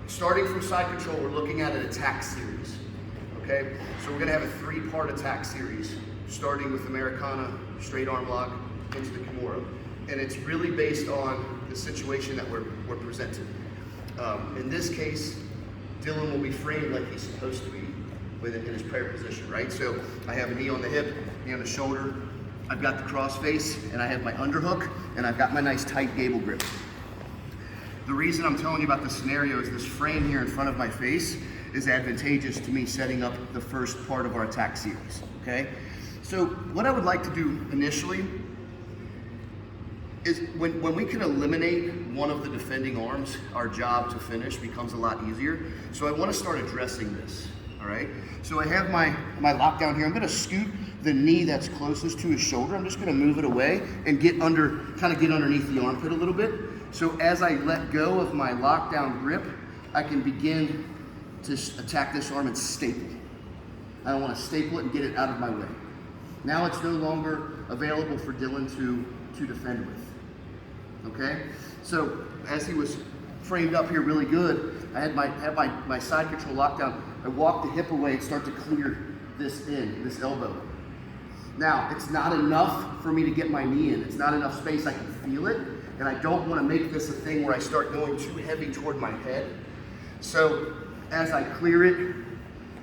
starting from side control, we're looking at an attack series. Okay, so we're gonna have a 3-part attack series, starting with Americana, straight arm lock, into the Kimura. And it's really based on the situation that we're presented. In this case, Dylan will be framed like he's supposed to be in his prayer position, right? So I have a knee on the hip, knee on the shoulder, I've got the cross face, and I have my underhook, and I've got my nice tight gable grip. The reason I'm telling you about this scenario is this frame here in front of my face is advantageous to me setting up the first part of our attack series, okay? So what I would like to do initially is when we can eliminate one of the defending arms, our job to finish becomes a lot easier. So I want to start addressing this, all right? So I have my lockdown here. I'm going to scoot the knee that's closest to his shoulder. I'm just going to move it away and get underneath the armpit a little bit. So as I let go of my lockdown grip, I can begin to attack this arm and staple. I want to staple it and get it out of my way. Now it's no longer available for Dylan to defend with. Okay? So as he was framed up here really good, I had my side control lockdown. I walk the hip away and start to clear this elbow. Now, it's not enough for me to get my knee in. It's not enough space. I can feel it, and I don't want to make this a thing where I start going too heavy toward my head. So as I clear it,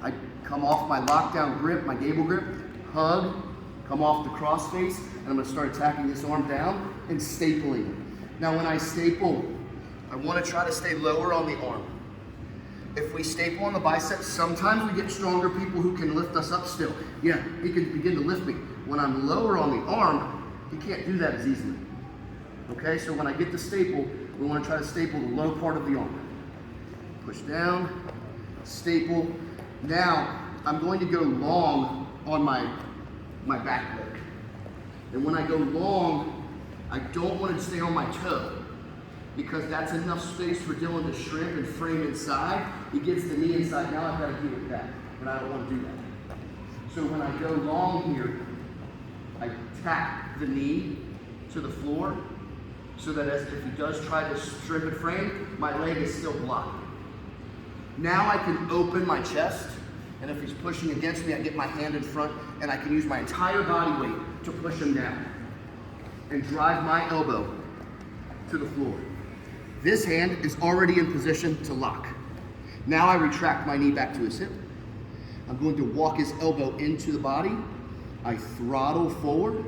I come off my lockdown grip, my gable grip, hug, come off the cross face, and I'm going to start attacking this arm down and stapling. Now when I staple, I want to try to stay lower on the arm. If we staple on the biceps, sometimes we get stronger people who can lift us up still. Yeah, he can begin to lift me. When I'm lower on the arm, he can't do that as easily. Okay, so when I get the staple, we want to try to staple the low part of the arm. Push down, staple. Now, I'm going to go long on my back leg. And when I go long, I don't want to stay on my toe because that's enough space for Dylan to shrimp and frame inside. He gets the knee inside. Now I've got to deal with that, and I don't want to do that. So when I go long here, I tap the knee to the floor so that if he does try to shrimp and frame, my leg is still blocked. Now I can open my chest, and if he's pushing against me, I get my hand in front, and I can use my entire body weight to push him down and drive my elbow to the floor. This hand is already in position to lock. Now I retract my knee back to his hip. I'm going to walk his elbow into the body. I throttle forward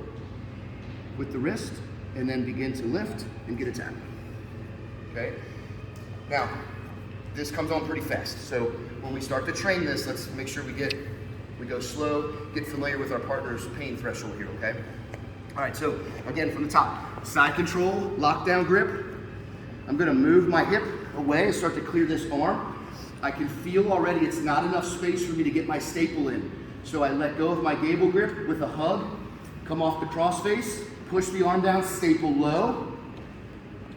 with the wrist and then begin to lift and get a tap. Okay? Now, this comes on pretty fast. So when we start to train this, let's make sure we go slow, get familiar with our partner's pain threshold here, okay? All right, so again from the top, side control, lockdown grip. I'm gonna move my hip away and start to clear this arm. I can feel already it's not enough space for me to get my staple in. So I let go of my gable grip with a hug, come off the cross face, push the arm down, staple low.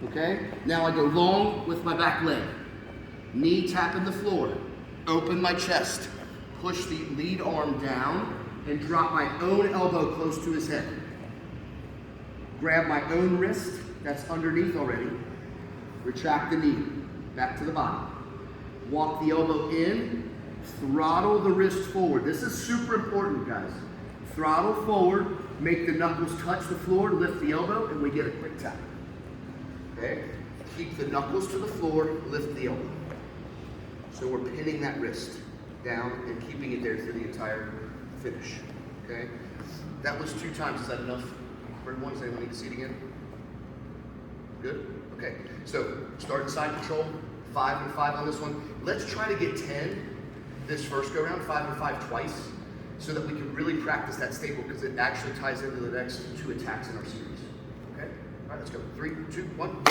Okay, now I go long with my back leg. Knee tapping the floor, open my chest, push the lead arm down and drop my own elbow close to his head. Grab my own wrist, that's underneath already. Retract the knee, back to the body. Walk the elbow in, throttle the wrist forward. This is super important, guys. Throttle forward, make the knuckles touch the floor, lift the elbow, and we get a quick tap. Okay? Keep the knuckles to the floor, lift the elbow. So we're pinning that wrist down and keeping it there through the entire finish. Okay? That was 2 times. Is that enough for everyone? Does anyone need to see it again? Good? Okay. So start side control, 5 and 5 on this one. Let's try to get 10 this first go round, 5 and 5 twice, so that we can really practice that staple because it actually ties into the next 2 attacks in our series. Okay? All right, let's go. 3, 2, 1.